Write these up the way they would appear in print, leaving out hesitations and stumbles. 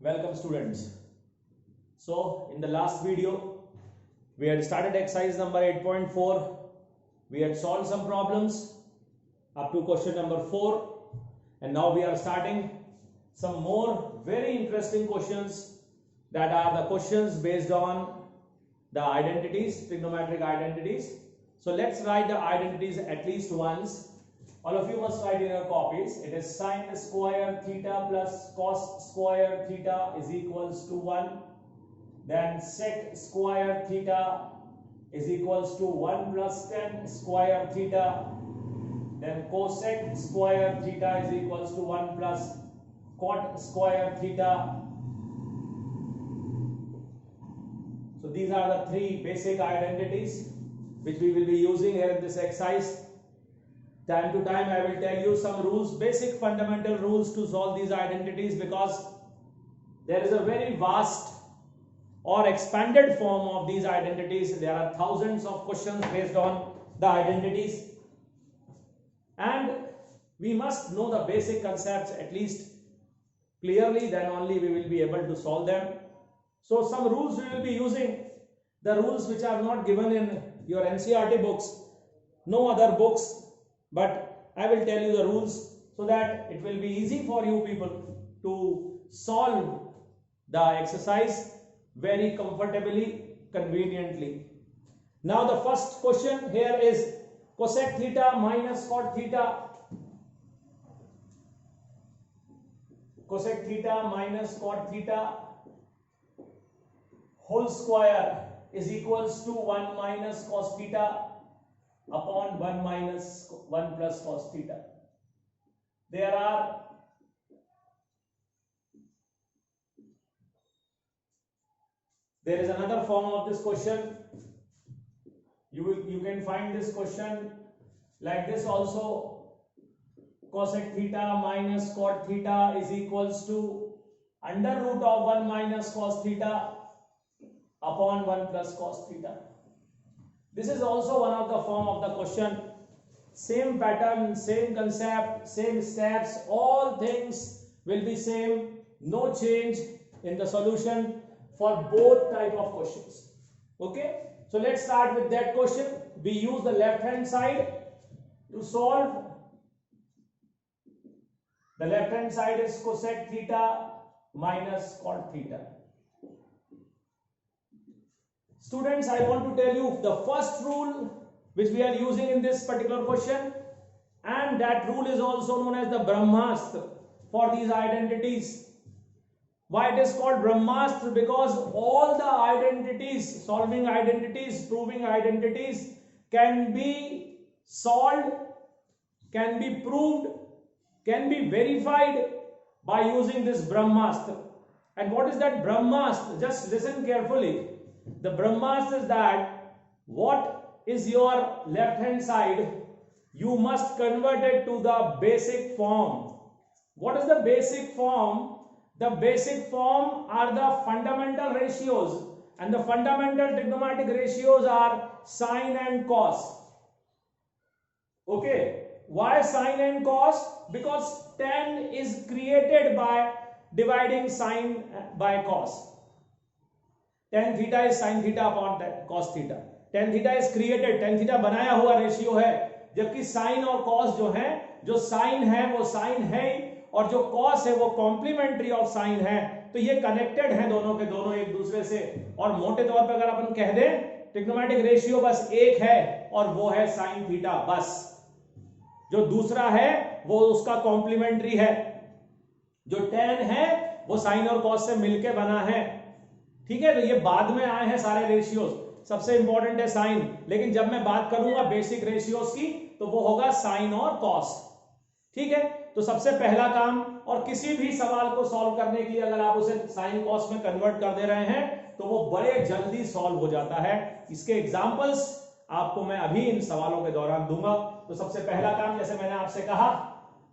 Welcome students. So in the last video we had started exercise number 8.4. We had solved some problems up to question number 4, and now we are starting some more very interesting questions that are the questions based on the identities, trigonometric identities. So let's write the identities at least once. All of you must write in your copies. It is sine square theta plus cos square theta is equals to 1. Then sec square theta is equals to 1 plus tan square theta. Then cosec square theta is equals to 1 plus cot square theta. So these are the three basic identities which we will be using here in this exercise. Time to time I will tell you some rules, basic fundamental rules to solve these identities, because there is a very vast or expanded form of these identities. There are thousands of questions based on the identities, and we must know the basic concepts at least clearly, then only we will be able to solve them. So some rules we will be using, the rules which are not given in your NCERT books, no other books, but I will tell you the rules so that it will be easy for you people to solve the exercise very comfortably, conveniently. Now the first question here is cosec theta minus cot theta. Cosec theta minus cot theta whole square is equals to 1 minus cos theta upon 1 minus 1 plus cos theta. There is another form of this question. You can find this question like this also. Cosec theta minus cot theta is equals to under root of 1 minus cos theta upon 1 plus cos theta. This is also one of the form of the question. Same pattern, same concept, same steps, all things will be same. No change in the solution for both type of questions. Okay, so let's start with that question. We use the left hand side to solve. The left hand side is cosec theta minus cot theta. Students, I want to tell you the first rule which we are using in this particular question, and that rule is also known as the Brahmastra for these identities. Why it is called Brahmastra? Because all the identities, solving identities, proving identities can be solved, can be proved, can be verified by using this Brahmastra. And what is that Brahmastra? Just listen carefully. The Brahmastra is that what is your left hand side, you must convert it to the basic form. What is the basic form? The basic form are the fundamental ratios, and the fundamental trigonometric ratios are sine and cos. Okay, why sine and cos? Because tan is created by dividing sine by cos. Tan theta is sin theta upon cos theta. Tan theta is created, tan theta बनाया हुआ ratio है, जबकि sign और cos जो है, जो sign है वो साइन है और जो कॉस है वो कॉम्प्लीमेंट्री ऑफ साइन है. तो ये कनेक्टेड है दोनों के दोनों एक दूसरे से. और मोटे तौर पे अगर अपन कह दें ट्रिग्नोमेट्रिक रेशियो बस एक है और वो है साइन थीटा, बस. जो दूसरा है वो उसका कॉम्प्लीमेंट्री है. जो tan है वो साइन और कॉस से मिलके बना है. ठीक है, तो ये बाद में आए हैं सारे रेशियोज. सबसे इंपॉर्टेंट है साइन, लेकिन जब मैं बात करूंगा बेसिक रेशियोज की तो वो होगा साइन और कॉस. ठीक है, तो सबसे पहला काम, और किसी भी सवाल को सॉल्व करने के लिए अगर आप उसे साइन कॉस में कन्वर्ट कर दे रहे हैं तो वो बड़े जल्दी सॉल्व हो जाता है. इसके एग्जांपल्स आपको मैं अभी इन सवालों के दौरान दूंगा. तो सबसे पहला काम, जैसे मैंने आपसे कहा,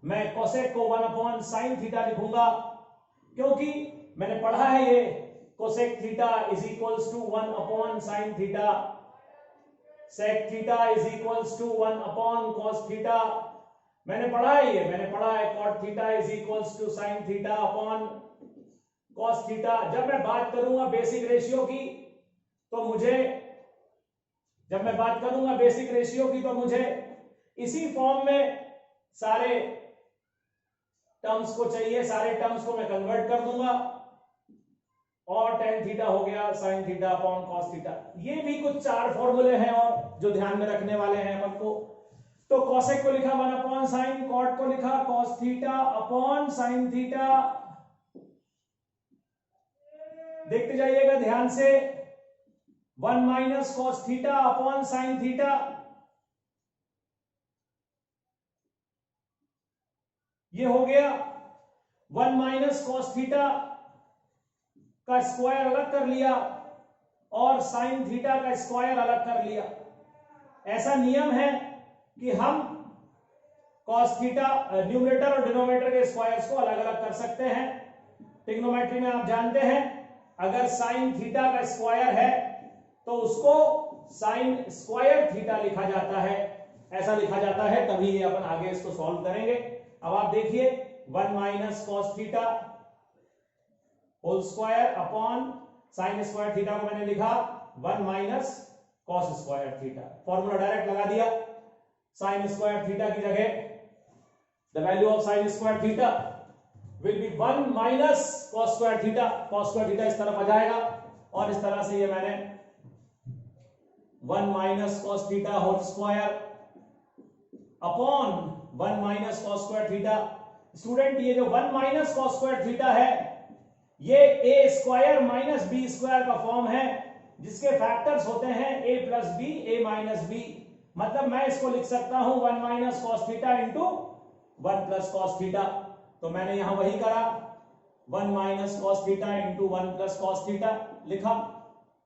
मैं कोसेक को 1 अपॉन साइन थीटा लिखूंगा, क्योंकि मैंने पढ़ा है ये cosec theta is equals to 1 upon sin theta, sec theta is equals to 1 upon cos theta. मैंने पढ़ा है ये, मैंने पढ़ा है cot theta is equals to sin theta upon cos theta. जब मैं बात करूंगा बेसिक रेशियो की तो मुझे इसी फॉर्म में सारे टर्म्स को चाहिए, सारे टर्म्स को मैं कन्वर्ट कर दूंगा और tan थीटा हो गया sin theta upon cos theta. ये भी कुछ 4 फॉर्मूले हैं और जो ध्यान में रखने वाले हैं अपन को। तो cosec को लिखा 1 अपॉन साइन, cot को लिखा cos theta upon sin theta. देखते जाइएगा ध्यान से, 1 minus cos theta upon sin theta. ये हो गया 1 माइनस cos थीटा का स्क्वायर अलग कर लिया और sin थीटा का स्क्वायर अलग कर लिया। ऐसा नियम है कि हम cos थीटा न्यूमरेटर और डिनोमिनेटर के स्क्वायर्स को अलग अलग कर सकते हैं। ट्रिग्नोमेट्री में आप जानते हैं अगर sin थीटा का स्क्वायर है तो उसको sin स्क्वायर थीटा लिखा जाता है, ऐसा लिखा जाता है। तभी ये अपन आगे इसको सॉल्व करेंगे। अब आप देखिए 1 minus cos theta whole square upon sin square theta को मैंने लिखा 1 minus cos square theta. Formula direct लगा दिया। sin स्क्वायर थीटा की जगह the value of sin square theta will be 1 minus cos square theta. cos square theta इस तरफ आ जाएगा और इस तरह से ये मैंने 1 minus cos theta whole square upon 1 minus cos square theta. Student ये जो 1 माइनस cos स्क्वायर थीटा है ये a square minus B square का फॉर्म है जिसके फैक्टर्स होते हैं a plus b, a minus b. मतलब मैं इसको लिख सकता हूं 1 minus cos theta into 1 plus cos theta. तो मैंने यहां वही करा, 1 minus cos theta into 1 plus cos theta लिखा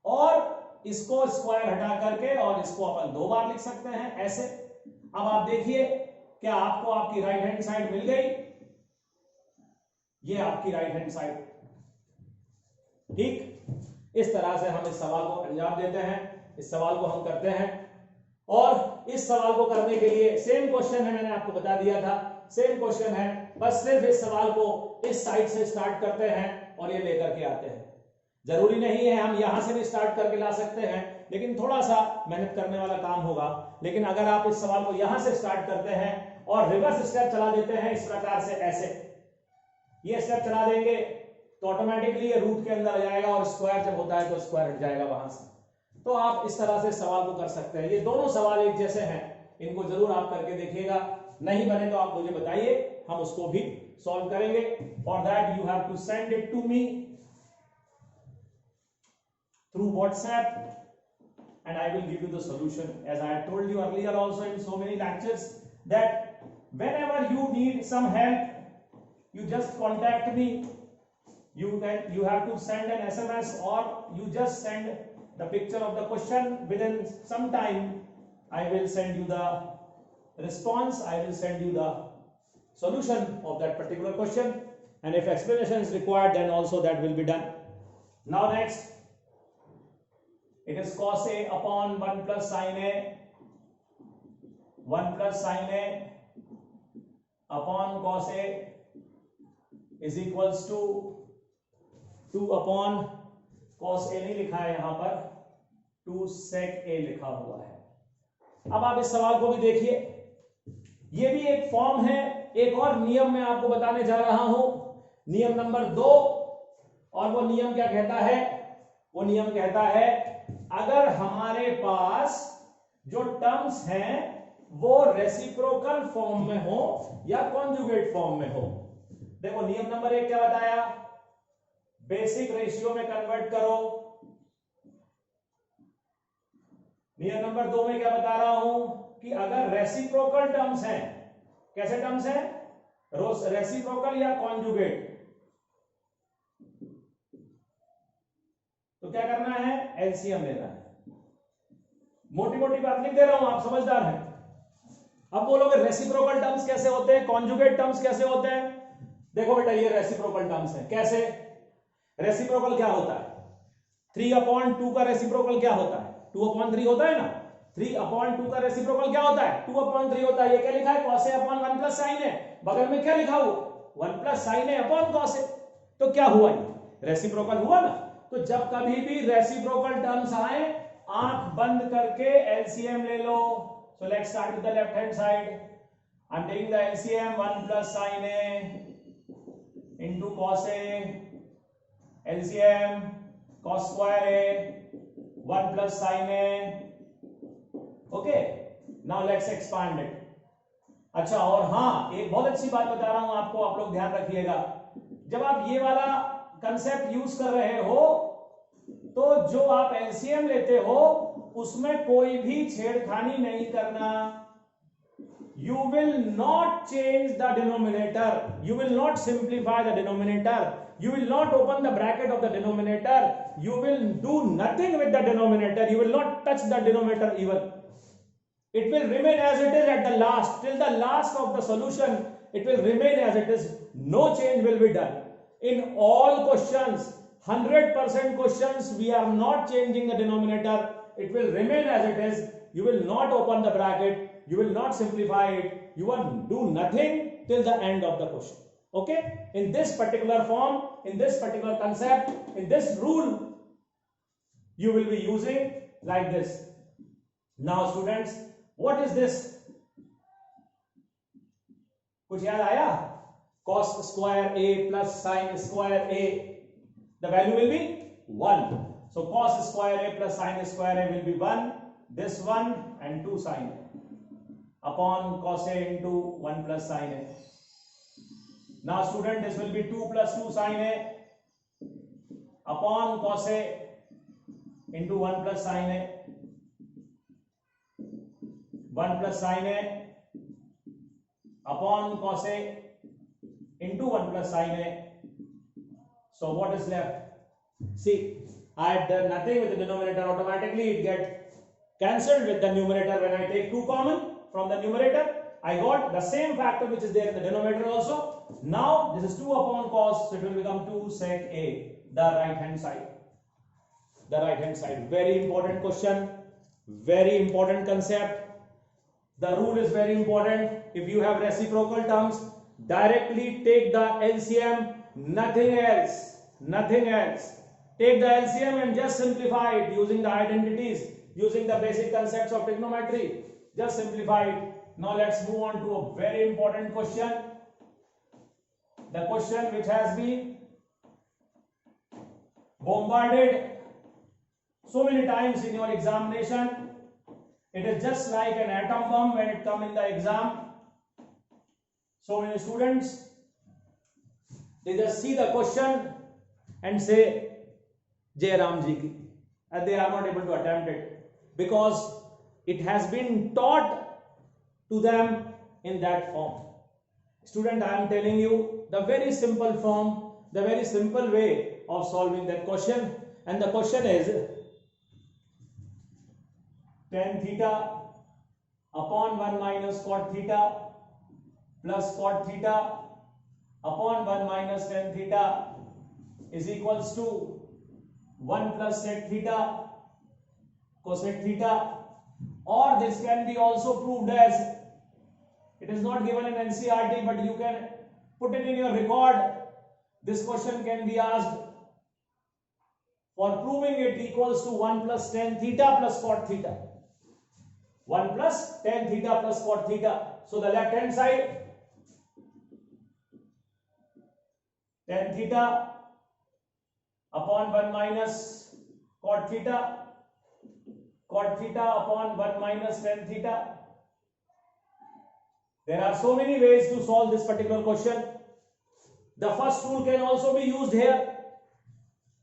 और इसको स्क्वायर हटा करके और इसको अपन 2 बार लिख सकते हैं ऐसे। अब आप देखिए क्या आपको आपकी राइट हैंड साइड मिल गई? ये आपकी राइट हैंड साइड। ठीक, इस तरह से हम इस सवाल को अंजाम देते हैं, इस सवाल को हम करते हैं। और इस सवाल को करने के लिए सेम क्वेश्चन है, मैंने आपको बता दिया था सेम क्वेश्चन है, बस सिर्फ इस सवाल को इस साइड से स्टार्ट करते हैं और ये लेकर के आते हैं। जरूरी नहीं है हम यहां से भी स्टार्ट करके ला सकते हैं, लेकिन थोड़ा सा मेहनत करने वाला काम होगा। लेकिन अगर आप इस सवाल को यहां से स्टार्ट करते हैं और रिवर्स स्टेप चला देते हैं इस प्रकार से, ऐसे ये स्टेप चला देंगे तो ऑटोमेटिकली ये रूट के अंदर आ जाएगा और स्क्वायर जब होता है तो स्क्वायर हट जाएगा वहां से। तो आप इस तरह से सवाल को कर सकते हैं। ये दोनों सवाल एक जैसे हैं, इनको जरूर आप करके देखिएगा। नहीं बने तो आप मुझे बताइए, हम उसको भी सॉल्व करेंगे। For that you have to send it to me through WhatsApp and I will give you the solution. As I had told you earlier also in so many lectures that whenever you need some help, you just contact me. You have to send an SMS or you just send the picture of the question. Within some time I will send you the response, I will send you the solution of that particular question, and if explanation is required then also that will be done. Now next, it is cos a upon 1 plus sin a, 1 plus sin a upon cos a is equals to 2 upon cos a नहीं लिखा है यहां पर, 2 sec a लिखा हुआ है। अब आप इस सवाल को भी देखिए, ये भी एक फॉर्म है। एक और नियम मैं आपको बताने जा रहा हूं, नियम नंबर 2। और वो नियम क्या कहता है? वो नियम कहता है अगर हमारे पास जो टर्म्स हैं वो रेसिप्रोकल फॉर्म में हो या कॉन्जुगेट फॉर्म में हो। देखो नियम नंबर 1 क्या बताया? बेसिक रेशियो में कन्वर्ट करो। नियम नंबर 2 में क्या बता रहा हूं कि अगर रेसिप्रोकल टर्म्स हैं, कैसे टर्म्स हैं? रेसिप्रोकल या कॉन्जुगेट, तो क्या करना है? एलसीएम लेना है। मोटी मोटी बात लिख दे रहा हूं, आप समझदार हैं। अब बोलोगे रेसिप्रोकल टर्म्स कैसे होते हैं, कॉन्जुगेट टर्म्स कैसे होते हैं? देखो बेटा ये रेसिप्रोकल टर्म्स हैं। कैसे? रेसिप्रोकल क्या होता है? 3/2 का रेसिप्रोकल क्या होता है? 2/3 होता है ना। 3/2 का रेसिप्रोकल क्या होता है? 2/3 होता है। ये क्या लिखा है? cos a upon 1 plus sin a। बगल में क्या लिखा हुआ? 1 plus sin a upon cos a। तो क्या हुआ? रेसिप्रोकल हुआ ना। तो जब कभी भी रेसिप्रोकल टर्म्स आए, आंख बंद करके एलसीएम ले लो। So let's start with the left hand side. I am taking the LCM 1 plus sine A into cos A, LCM cos square A 1 plus sin A. Okay, now let's expand it. अच्छा, और हाँ, एक बहुत अच्छी बात बता रहा हूं आपको, आप लोग ध्यान रखिएगा। जब आप ये वाला कंसेप्ट यूज कर रहे हो तो जो आप एलसीएम लेते हो उसमें कोई भी छेड़खानी नहीं करना। You will not change the denominator. You will not simplify the denominator. You will not open the bracket of the denominator. You will do nothing with the denominator. You will not touch the denominator even. It will remain as it is at the last. Till the last of the solution, it will remain as it is. No change will be done. In all questions, 100% questions, we are not changing the denominator. It will remain as it is. You will not open the bracket. You will not simplify it. You will do nothing till the end of the question. Okay? In this particular form, in this particular concept, in this rule, you will be using like this. Now students, what is this? कुछ याद आया? Cos square A plus sin square A. The value will be 1. So cos square A plus sin square A will be 1. This 1 and 2 sin A upon cos A into 1 plus sin A. Now student, this will be 2 plus 2 sin A upon cos A into 1 plus sin A. 1 plus sin A upon cos A into 1 plus sin A. So what is left? See, I have done nothing with the denominator. Automatically it gets cancelled with the numerator. When I take 2 common from the numerator, I got the same factor which is there in the denominator also. Now this is 2 upon cos, so it will become 2 sec A, the right hand side. The right hand side. Very important question, very important concept. The rule is very important. If you have reciprocal terms, directly take the LCM, nothing else, nothing else. Take the LCM and just simplify it using the identities, using the basic concepts of trigonometry. Just simplify it. Now let's move on to a very important question. The question which has been bombarded so many times in your examination. It is just like an atom bomb when it comes in the exam. So many students, they just see the question and say Jai Ram Ji ki, and they are not able to attempt it because it has been taught to them in that form. Student, I am telling you the very simple form, the very simple way of solving that question, and the question is tan theta upon 1 minus cot theta plus cot theta upon 1 minus tan theta is equals to 1 plus sec theta cosec theta, or this can be also proved as, it is not given in NCERT but you can put it in your record. This question can be asked for proving it equals to 1 plus tan theta plus cot theta. 1 plus tan theta plus cot theta. So the left hand side, tan theta upon 1 minus cot theta, cot theta upon 1 minus tan theta. There are so many ways to solve this particular question. The first rule can also be used here.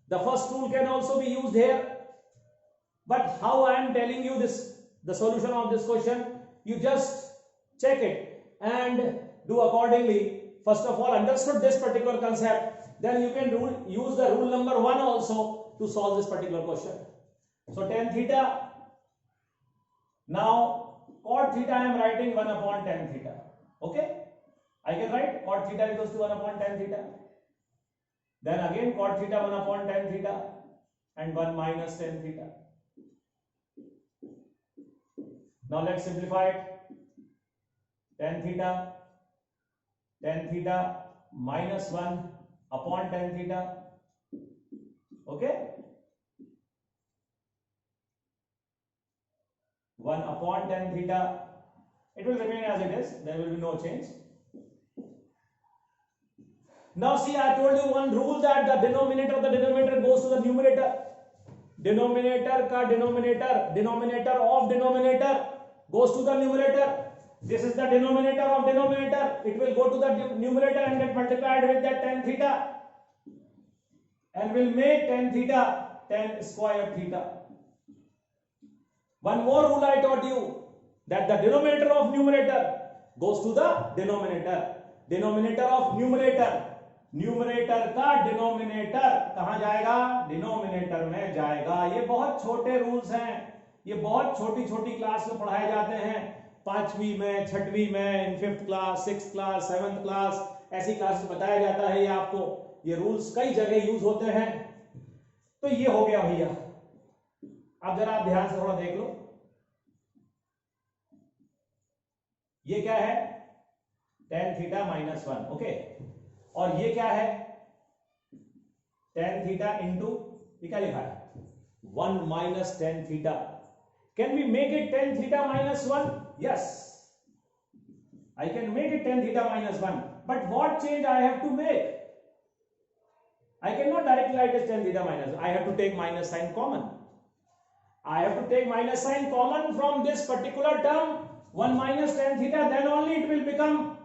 The first rule can also be used here. But how I am telling you this, the solution of this question, you just check it and do accordingly. First of all, understood this particular concept, then you can use the rule number 1 also to solve this particular question. So tan theta, now cot theta I am writing 1 upon tan theta. Okay, I can write cot theta equals to 1 upon tan theta. Then again cot theta 1 upon tan theta and 1 minus tan theta. Now let's simplify it. Tan theta minus 1 upon tan theta Okay, 1 upon tan theta, it will remain as it is, there will be no change. Now see, I told you one rule that the denominator of the denominator goes to the numerator. Denominator का denominator of denominator goes to the numerator. This is the denominator of denominator. It will go to the numerator and get multiplied with that tan theta, and will make tan theta tan square theta. One more rule I taught you, that the denominator of numerator goes to the denominator. Denominator of numerator, numerator का denominator कहां जाएगा? Denominator में जाएगा. ये बहुत छोटे rules हैं, ये बहुत छोटी छोटी क्लास में पढ़ाए जाते हैं, 5वीं में, 6वीं में, इन 5th class, 6th class, 7th class, ऐसी क्लास में बताया जाता है. ये आपको ये रूल्स कई जगह यूज होते हैं. तो ये हो गया भैया. अब जरा आप ध्यान से थोड़ा देख लो, ये क्या है? tan theta minus 1. ओके, और ये क्या है? tan थीटा इंटू, ये क्या लिखा है? 1 minus tan theta. Can we make it tan theta minus 1? Yes, I can make it tan theta minus 1. But what change I have to make? I cannot directly write as tan theta minus 1. I have to take minus sign common. I have to take minus sign common from this particular term, 1 minus tan theta, then only it will become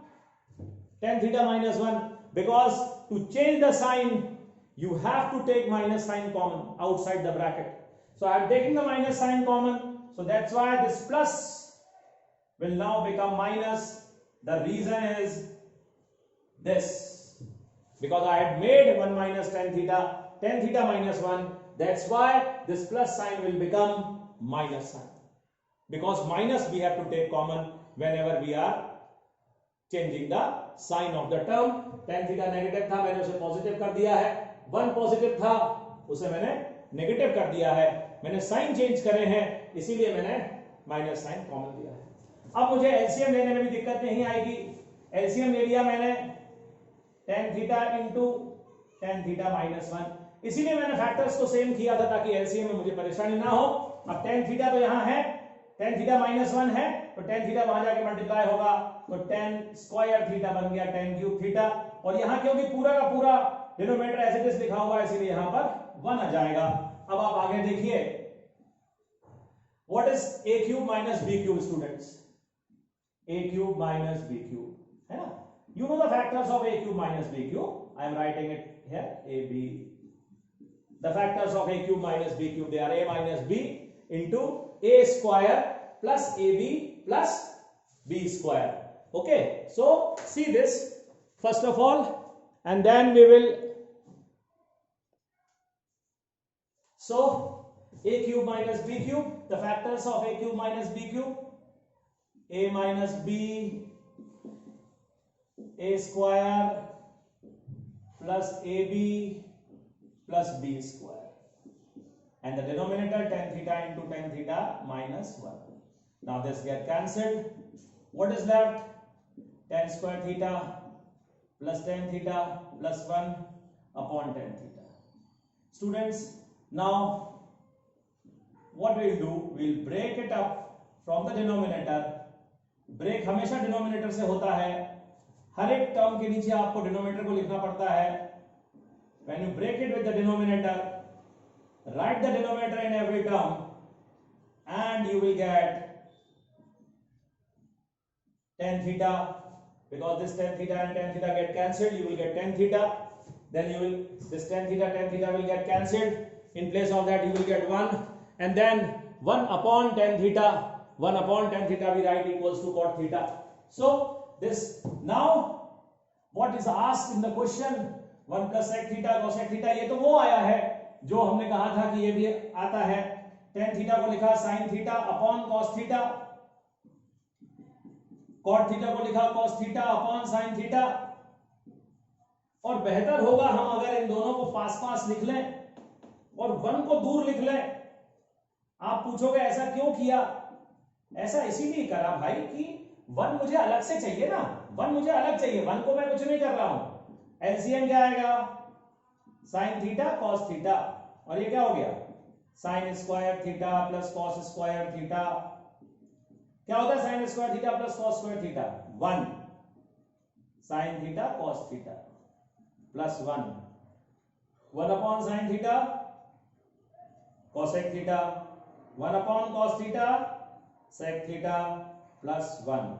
tan theta minus 1. Because to change the sign, you have to take minus sign common outside the bracket. So I am taking the minus sign common. So that's why this plus will now become minus. The reason is this, because I had made 1 minus tan theta minus 1. That's why this plus sign will become minus sign. Because minus we have to take common whenever we are changing the sign of the term. tan theta negative था, मैंने उसे positive कर दिया है. 1 positive था, उसे मैंने negative कर दिया है. मैंने साइन चेंज करे हैं, इसीलिए मैंने माइनस साइन कॉमन दिया है. अब मुझे एलसीएम लेने में भी दिक्कत नहीं आएगी. एलसीएम ले लिया मैंने tan theta into tan theta minus 1. इसीलिए मैंने फैक्टर्स को सेम किया था ताकि एलसीएम में मुझे परेशानी ना हो. अब tan थीटा तो यहां है, tan थीटा माइनस 1 है, तो tan थीटा वहां जाके मल्टीप्लाई होगा, तो tan स्क्वायर थीटा बन गया tan क्यूब थीटा. और यहां क्योंकि पूरा का पूरा डिनोमिनेटर एज इट इज लिखा हुआ है, इसलिए यहां पर 1 आ जाएगा. अब आप आगे देखिए, what is a cube minus b cube students? a cube minus b cube है ना. You know the factors of a cube minus b cube. I am writing it here, a b. The factors of a cube minus b cube, they are a minus b into a square plus ab plus b square. Okay, so see this first of all, and then we will, so a cube minus b cube, the factors of a cube minus b cube, a minus b, a square plus ab plus b square, and the denominator tan theta into tan theta minus 1. Now this get cancelled. What is left? Tan square theta plus tan theta plus 1 upon tan theta. Students, now what we'll do, we'll break it up from the denominator. Break हमेशा denominator से होता है. हर एक term के नीचे आपको denominator को लिखना पड़ता है. When you break it with the denominator, write the denominator in every term, and you will get tan theta. Because this tan theta and tan theta get cancelled, you will get tan theta. Then you will, this tan theta will get cancelled. In place of that, you will get 1, and then 1 upon tan theta. 1 upon tan theta we write equals to cot theta. So this, now what is asked in the question, 1 plus sec theta cosec theta, ये तो वो आया है जो हमने कहा था कि ये भी आता है. tan theta को लिखा sin theta upon cos theta, cot theta को लिखा cos theta upon sin theta. और बेहतर होगा हम अगर इन दोनों को पास पास लिख लें और 1 को दूर लिख लें. आप पूछोगे ऐसा क्यों किया? ऐसा इसीलिए करा भाई कि 1 मुझे अलग से चाहिए ना. 1 मुझे अलग चाहिए, 1 को मैं कुछ नहीं कर रहा हूं. एलसीएम क्या आएगा? sin theta cos theta. और ये क्या हो गया sine square theta plus cos square theta. क्या होता है sine square theta plus cos square theta 1 sine theta cos theta plus 1 upon sine theta cosec theta 1 upon cos theta sec theta plus 1।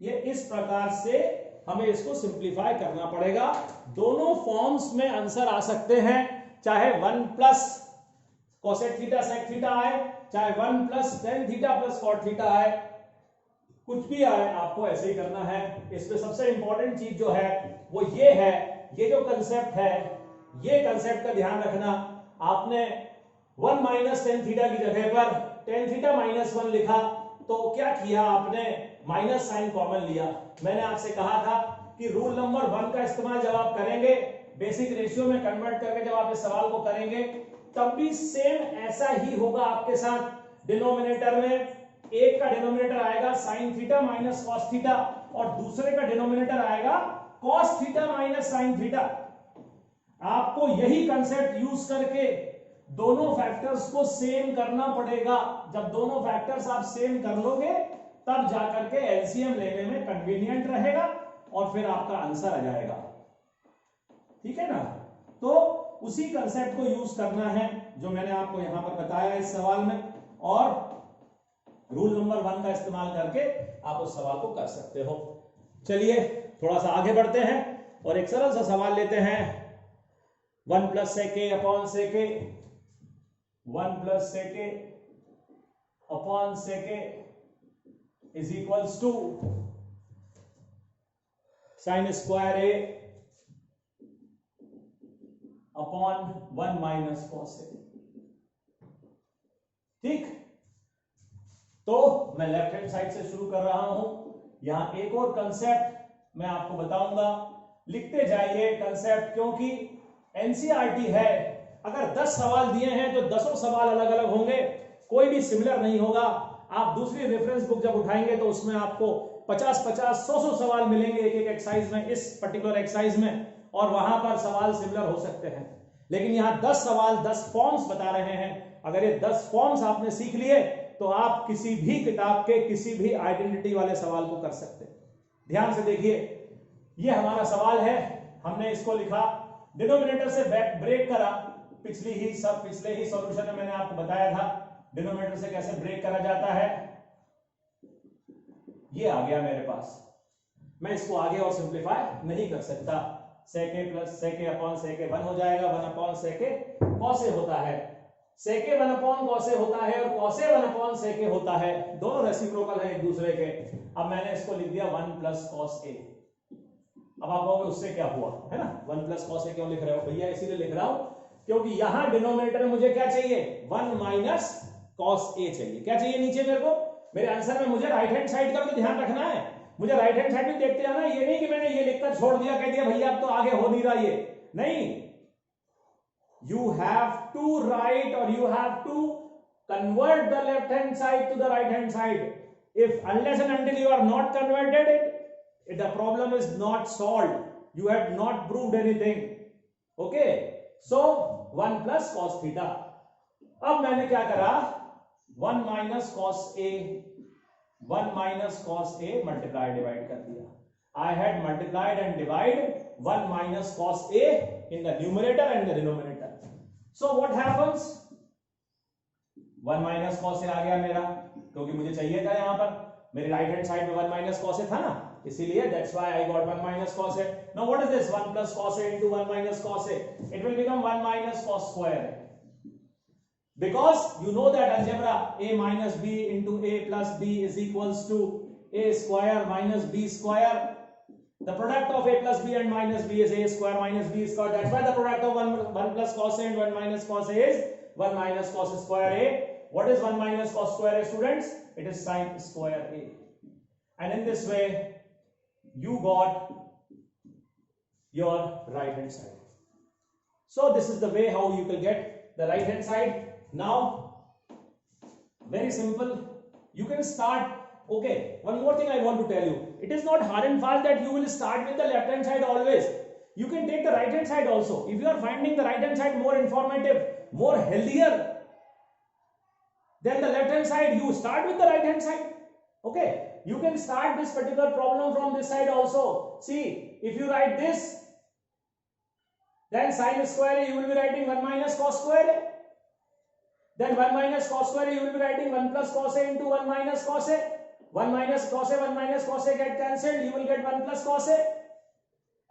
ये इस प्रकार से हमें इसको सिंप्लीफाई करना पड़ेगा। दोनों फॉर्म्स में आंसर आ सकते हैं, चाहे 1 plus cosec theta sec theta आए, चाहे 1 plus tan theta plus cot theta आए, कुछ भी आए आपको ऐसे ही करना है। इसमें सबसे इंपॉर्टेंट चीज जो है वो ये है, ये जो कंसेप्ट है ये कंसेप्ट का ध्यान रखना। आपने 1 माइनस टेन थीटा की जगह पर टेन थीटा माइनस 1 लिखा तो क्या किया आपने माइनस साइन कॉमन लिया। मैंने आपसे कहा था कि रूल नंबर 1 का इस्तेमाल जब आप करेंगे बेसिक रेशियो में कन्वर्ट करके जब आप इस सवाल को करेंगे तब भी सेम ऐसा ही होगा आपके साथ। डिनोमिनेटर में एक का डिनोमिनेटर आएगा sine theta minus cos theta और दूसरे का डिनोमिनेटर आएगा cos theta minus sine theta. आपको यही कंसेप्ट यूज करके दोनों फैक्टर्स को सेम करना पड़ेगा। जब दोनों फैक्टर्स आप सेम कर लोगे तब जाकर के एलसीएम लेने में कन्वीनियंट रहेगा और फिर आपका आंसर आ जाएगा। ठीक है ना। तो उसी कंसेप्ट को यूज करना है जो मैंने आपको यहां पर बताया इस सवाल में, और रूल नंबर 1 का इस्तेमाल करके आप उस सवाल को कर सकते हो। चलिए थोड़ा सा आगे बढ़ते हैं और एक सरल सा सवाल लेते हैं। 1 plus sec A upon sec A 1 plus sec A upon sec A is equals to sine square A upon 1 minus cos A. ठीक, तो मैं लेफ्ट हैंड साइड से शुरू कर रहा हूं। यहां एक और कंसेप्ट मैं आपको बताऊंगा, लिखते जाइए कंसेप्ट, क्योंकि एनसीईआरटी है। अगर 10 सवाल दिए हैं तो 10 सवाल अलग अलग होंगे, कोई भी सिमिलर नहीं होगा। आप दूसरी रेफरेंस बुक जब उठाएंगे तो उसमें आपको 50-50, 100 सवाल मिलेंगे एक एक एक्सरसाइज में, इस पर्टिकुलर एक्सरसाइज में, और वहां पर सवाल सिमिलर हो सकते हैं। लेकिन यहां 10 सवाल 10 फॉर्म्स बता रहे हैं। अगर ये 10 फॉर्म्स आपने सीख लिए तो आप किसी भी किताब के किसी भी आइडेंटिटी वाले सवाल को कर सकते हैं। ध्यान से देखिए, ये हमारा सवाल है, हमने इसको लिखा, डिनोमिनेटर से ब्रेक करा। पिछले ही सॉल्यूशन में मैंने आपको बताया था डिनोमिनेटर से कैसे ब्रेक करा जाता है। ये आ गया मेरे पास, मैं इसको आगे और सिंप्लीफाई नहीं कर सकता। सेक A plus sec A upon sec A 1 हो जाएगा, 1 upon sec A cos A होता है, सेक ए 1 अपॉन कॉस ए होता है और कॉस ए 1 अपॉन सेक ए होता है, दोनों रेसिप्रोकल है एक दूसरे के। अब मैंने इसको लिख दिया 1 प्लस कॉस ए। अब आप कहोगे उससे क्या हुआ, है ना, 1 प्लस कॉस ए क्यों लिख रहे हो भैया? इसीलिए लिख रहा हूं क्योंकि यहां डिनोमिनेटर में मुझे क्या चाहिए, 1 माइनस कॉस ए चाहिए। क्या चाहिए नीचे मेरे को, मेरे आंसर में मुझे राइट हैंड साइड का भी ध्यान रखना है, मुझे राइट हैंड साइड भी देखते जाना। ये नहीं कि मैंने ये लिखकर छोड़ दिया, कह दिया भैया अब तो आगे हो नहीं रहा, ये नहीं। You have to write or you have to convert the left hand side to the right hand side. If unless and until you are not converted it, the problem is not solved. You have not proved anything. Okay? So 1 plus cos theta. अब मैंने क्या करा, 1 minus cos a, 1 minus cos a multiply divide कर दिया. I had multiplied and divided 1 minus cos a in the numerator and the denominator. So what happens? 1 minus cos a आ गया मेरा, क्योंकि मुझे चाहिए था यहां पर, मेरी राइट हैंड साइड में 1 minus cos a था ना, इसीलिए that's why I got 1 minus cos a. Now what is this 1 plus cos a into 1 minus cos a? It will become 1 minus cos square a. Because you know that algebra, a minus b into a plus b is equals to a square minus b square. The product of a plus b and minus b is a square minus b square. That's why the product of 1 plus cos a and 1 minus cos a is 1 minus cos square a. What is 1 minus cos square a, students? It is sin square a. And in this way, you got your right hand side. So this is the way how you can get the right hand side. Now, very simple. You can start. Okay, one more thing I want to tell you. It is not hard and fast that you will start with the left hand side always. You can take the right hand side also. If you are finding the right hand side more informative, more healthier than the left hand side, you start with the right hand side. Okay, you can start this particular problem from this side also. See, if you write this, then sin square A, you will be writing 1 minus cos square A. Then 1 minus cos square A, you will be writing 1 plus cos A into 1 minus cos A. 1 minus cos A, 1 minus cos A get cancelled, you will get 1 plus cos A.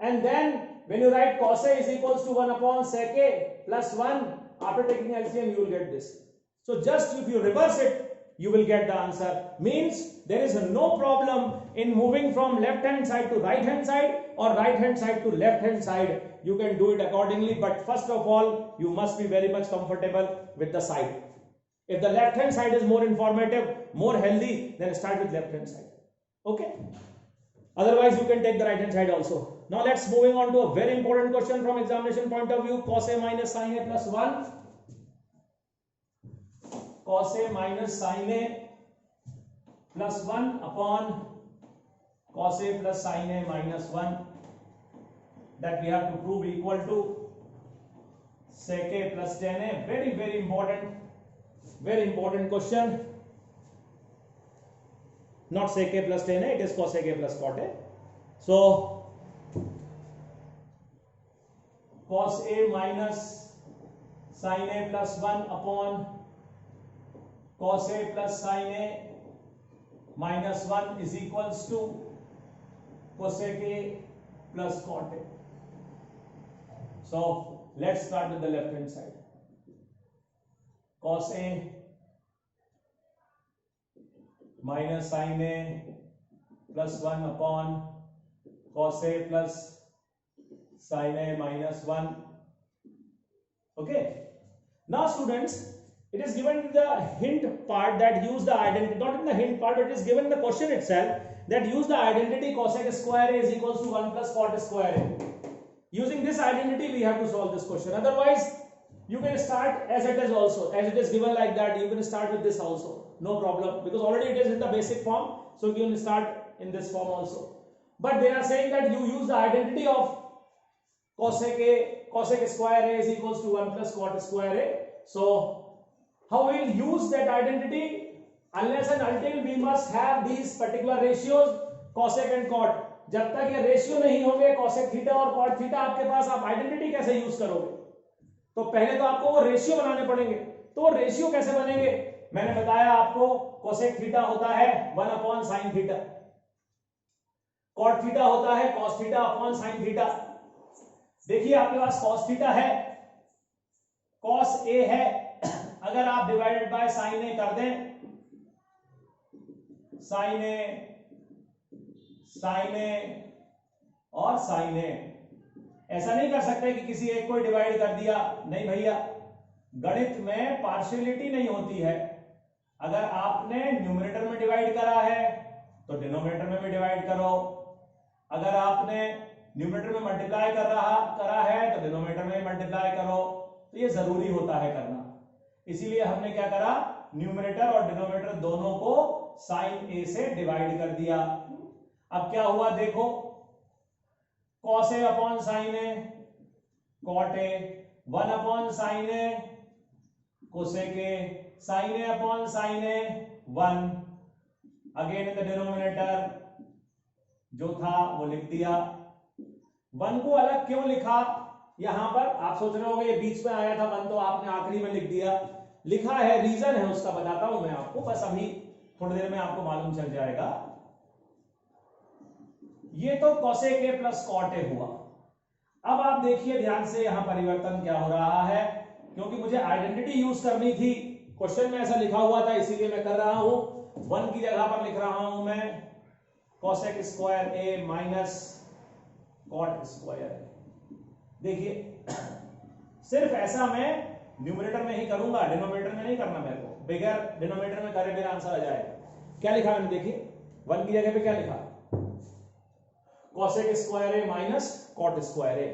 And then when you write cos A is equals to 1 upon sec A plus 1, after taking LCM, you will get this. So just if you reverse it, you will get the answer. Means there is no problem in moving from left hand side to right hand side or right hand side to left hand side. You can do it accordingly, but first of all, you must be very much comfortable with the side. If the left hand side is more informative, more healthy, then start with left hand side. Okay? Otherwise, you can take the right hand side also. Now let's moving on to a very important question from examination point of view. Cos A minus sin A plus 1. Cos A minus sin A plus 1 upon cos A plus sin A minus 1, that we have to prove equal to sec A plus tan A. Very important question. Not sec A plus tan A, it is cos A plus cot A. So cos A minus sin A plus 1 upon cos A plus sin A minus 1 is equals to cosec A plus cot A. So let's start with the left hand side. Cos A minus sin A plus 1 upon cos A plus sin A minus 1. Okay. Now students, it is given in the hint part that use the identity, not in the hint part, but it is given in the question itself that use the identity cosec square A is equals to 1 plus cot square A. Using this identity, we have to solve this question. Otherwise, you can start as it is also, as it is given like that, you can start with this also. No problem, because already it is in the basic form, so you can start in this form also. But they are saying that you use the identity of cosec square A is equals to 1 plus cot square A. So how we will use that identity? Unless and until we must have these particular ratios cosec and cot. जब तक ये ratio नहीं होंगे cosec theta और cot theta आपके पास, आप identity कैसे use करोगे? तो पहले तो आपको वो रेशियो बनाने पड़ेंगे. तो वो रेशियो कैसे बनेंगे? मैंने बताया आपको cosec थीटा होता है 1 upon sin theta, cot theta होता है cos theta upon sin theta. देखिए आपके पास cos थीटा है, cos A है, अगर आप डिवाइडेड बाय sin A कर दें, sin A और sin A, ऐसा नहीं कर सकते कि किसी एक को डिवाइड कर दिया. नहीं भैया, गणित में पार्शियलिटी नहीं होती है. अगर आपने न्यूमरेटर में डिवाइड करा है तो डिनोमिनेटर में भी डिवाइड करो. अगर आपने न्यूमरेटर में मल्टीप्लाई करा है तो डिनोमिनेटर में मल्टीप्लाई करो. तो ये जरूरी होता है करना. इसीलिए हमने क्या करा, न्यूमरेटर और डिनोमिनेटर दोनों को sin A से डिवाइड कर दिया. अब क्या हुआ देखो, cos A upon sin A, cot A, 1 upon sin A, cosec A, sin A upon sin A, 1. Again in the denominator जो था वो लिख दिया. 1 को अलग क्यों लिखा यहां पर? आप सोच रहे होंगे ये बीच में आया था 1 तो आपने आखिरी में लिख दिया. लिखा है, रीजन है उसका, बताता हूं मैं आपको, बस अभी थोड़ी देर में आपको मालूम चल जाएगा. ये तो cosec A plus cot A हुआ. अब आप देखिए ध्यान से यहां परिवर्तन क्या हो रहा है, क्योंकि मुझे आइडेंटिटी यूज करनी थी. क्वेश्चन में ऐसा लिखा हुआ था, इसीलिए मैं कर रहा हूं. 1 की जगह पर लिख रहा हूं मैं cosec square A minus cot square A. देखिए सिर्फ ऐसा मैं न्यूमरेटर में ही करूंगा, डिनोमिनेटर में नहीं करना मेरे को. बगैर डिनोमिनेटर में करे मेरा आंसर आ जाएगा. क्या लिखा मैंने? देखिए 1 की जगह पे क्या लिखा, cosec square A minus cot square A.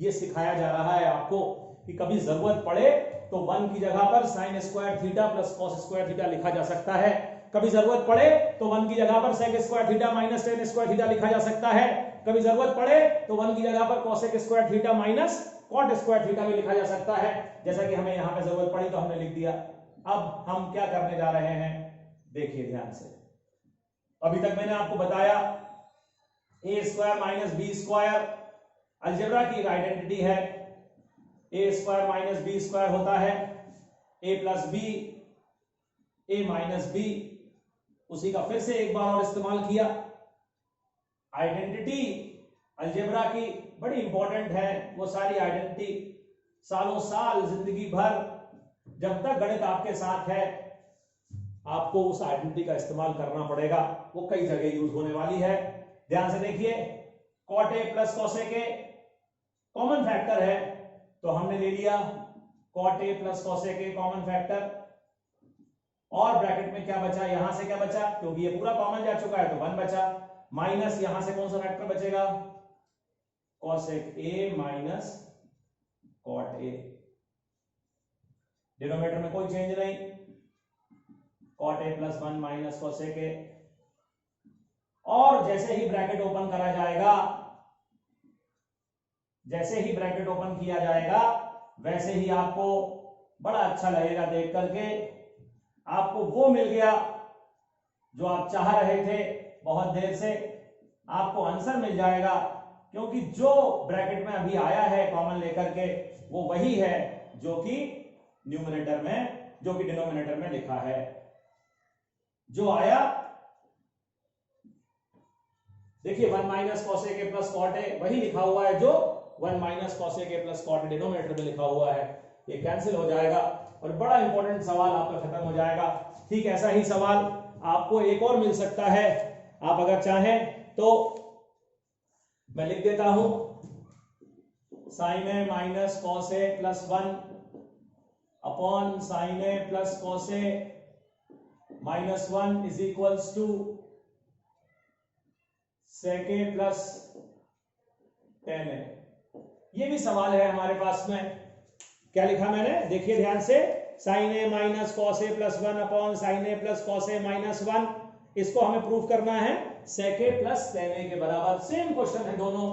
ये सिखाया जा रहा है आपको कि कभी जरूरत पड़े तो 1 की जगह पर sin square theta plus cos square theta लिखा जा सकता है. कभी जरूरत पड़े तो 1 की जगह पर sec square theta minus ten square theta लिखा जा सकता है, कभी जरूरत पड़े तो 1 की जगह पर cosec square theta minus cot square theta भी लिखा जा सकता है, जैसा कि हमें यहाँ पे जरूरत पड़ी तो हमने लिख दिया। अब हम क्या करने जा रहे हैं, देखिए ध्यान से। अभी तक मैंने आपको बताया A square minus B square algebra की एक आइडेंटिटी है। A square minus B square होता है A plus B, A minus B, उसी का फिर से एक बार और इस्तेमाल किया। आइडेंटिटी अलजेब्रा की बड़ी इंपॉर्टेंट है, वो सारी आइडेंटिटी सालों साल जिंदगी भर जब तक गणित आपके साथ है आपको उस आइडेंटिटी का इस्तेमाल करना पड़ेगा, वो कई जगह यूज होने वाली है। ध्यान से देखिए, cot A plus cosec A common factor है तो हमने ले लिया cot A plus cosec A common factor, और ब्रैकेट में क्या बचा, यहां से क्या बचा, क्योंकि ये पूरा कॉमन जा चुका है तो 1 बचा, माइनस यहां से कौन सा फैक्टर बचेगा, cosec A minus cot A. Denominator में कोई चेंज नहीं, cot A plus 1 minus cosec A, और जैसे ही ब्रैकेट ओपन करा जाएगा, जैसे ही ब्रैकेट ओपन किया जाएगा वैसे ही आपको बड़ा अच्छा लगेगा देख करके, आपको वो मिल गया जो आप चाह रहे थे बहुत देर से, आपको आंसर मिल जाएगा, क्योंकि जो ब्रैकेट में अभी आया है कॉमन लेकर के वो वही है जो कि न्यूमरेटर में, जो कि डिनोमिनेटर में लिखा है। जो आया देखिए 1 minus cosec A plus cot A वही लिखा हुआ है जो 1 minus cosec A plus cot A denominator में लिखा हुआ है, ये कैंसिल हो जाएगा और बड़ा इंपॉर्टेंट सवाल आपका खत्म हो जाएगा। ठीक ऐसा ही सवाल आपको एक और मिल सकता है, आप अगर चाहें तो मैं लिख देता हूं, sine A minus cos A plus 1 upon sine A plus cos A minus 1 is equals to sec A plus tan A. ये भी सवाल है हमारे पास में, क्या लिखा मैंने, देखिए ध्यान से, sign A minus cos A plus 1 upon sine A plus cos A minus 1, इसको हमें प्रूव करना है सेक ए प्लस टेन ए के बराबर। सेम क्वेश्चन है दोनों,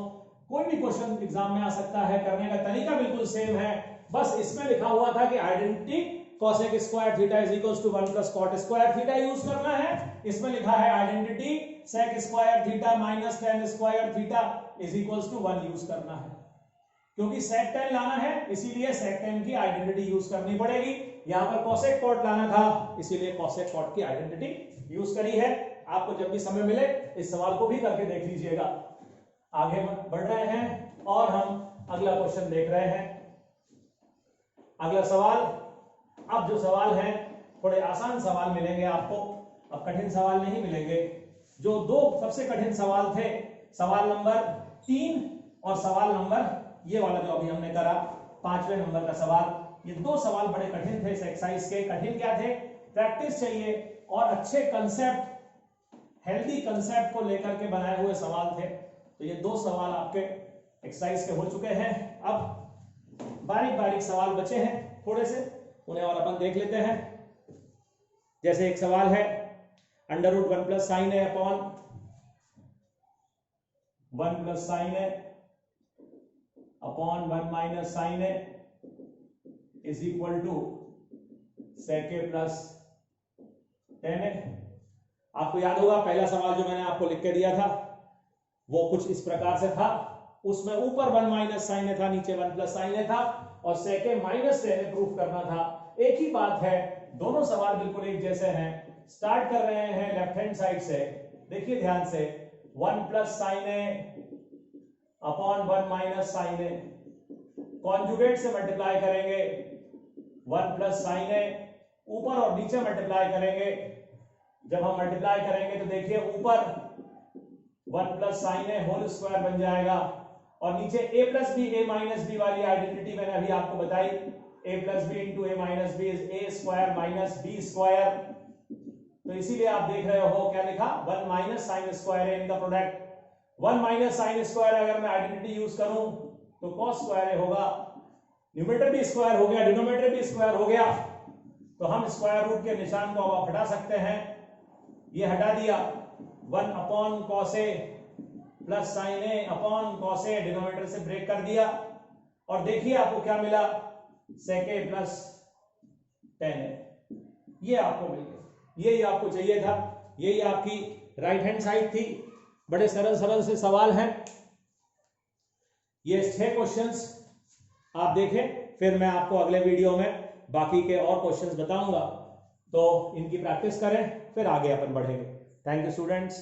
कोई भी क्वेश्चन एग्जाम में आ सकता है, करने का तरीका बिल्कुल सेम है, बस इसमें लिखा हुआ था कि identity cosec square theta is equals to 1 plus cot square theta use करना है, इसमें लिखा है identity sec square theta minus tan square theta is equals to 1 use करना है, क्योंकि sec tan लाना है इसीलिए sec tan की आइडेंटिटी यूज करनी पड़ेगी। यहां पर cosec cot लाना था इसीलिए cosec cot की आइडेंटिटी यूज करी है। आपको जब भी समय मिले इस सवाल को भी करके देख लीजिएगा। आगे बढ़ रहे हैं और हम अगला क्वेश्चन देख रहे हैं। अगला सवाल, अब जो सवाल है थोड़े आसान सवाल मिलेंगे आपको, अब कठिन सवाल नहीं मिलेंगे। जो दो सबसे कठिन सवाल थे, सवाल नंबर 3 और सवाल नंबर ये वाला जो अभी हमने करा 5वें नंबर का सवाल, ये दो सवाल बड़े कठिन थे इस एक्सरसाइज के। कठिन क्या थे, प्रैक्टिस चाहिए और अच्छे कंसेप्ट, हेल्दी कंसेप्ट को लेकर के बनाए हुए सवाल थे। तो ये दो सवाल आपके एक्सरसाइज के हो चुके हैं। अब बारीक बारीक सवाल बचे हैं थोड़े से, उन्हें और अपन देख लेते हैं। जैसे एक सवाल है under root 1 plus sine A upon 1 plus sine A upon 1 minus sine A is equal to sec A plus tan A. आपको याद होगा पहला सवाल जो मैंने आपको लिख के दिया था वो कुछ इस प्रकार से था, उसमें ऊपर 1 माइनस साइन ए था, नीचे 1 प्लस साइन ए था और सेक ए माइनस टेन ए प्रूफ करना था। एक ही बात है, दोनों सवाल बिल्कुल एक जैसे हैं। स्टार्ट कर रहे हैं लेफ्ट हैंड साइड से, देखिए ध्यान से, 1 plus sine A upon 1 minus sine A, conjugate से मल्टीप्लाई करेंगे, 1 प्लस साइन ए ऊपर और नीचे मल्टीप्लाई करेंगे। जब हम मल्टीप्लाई करेंगे तो देखिए ऊपर 1 plus sine a whole square बन जाएगा और नीचे a plus b a minus b वाली आइडेंटिटी मैंने अभी आपको बताई, a plus b into a minus b is a square minus B square. तो इसीलिए आप देख रहे हो क्या लिखा, 1 माइनस साइन स्क्वायर है इनका प्रोडक्ट। 1 माइनस साइन स्क्वायर अगर मैं आइडेंटिटी यूज करूं तो कॉस स्क्वायर होगा, न्यूमरेटर भी स्क्वायर हो गया, डिनोमिनेटर भी स्क्वायर हो गया, तो हम स्क्वायर रूट के निशान को अब हटा सकते हैं ये हटा दिया, 1 upon cos A plus sine A upon cos A, denominator से ब्रेक कर दिया और देखिए आपको क्या मिला, सेक ए प्लस टेन ए, ये आपको मिल गया। यही आपको चाहिए था, यही आपकी राइट हैंड साइड थी। बड़े सरल सरल से सवाल हैं ये 6 क्वेश्चंस आप देखें, फिर मैं आपको अगले वीडियो में बाकी के और क्वेश्चंस बताऊंगा, तो इनकी प्रैक्टिस करें, फिर आगे अपन बढ़ेंगे। Thank you students.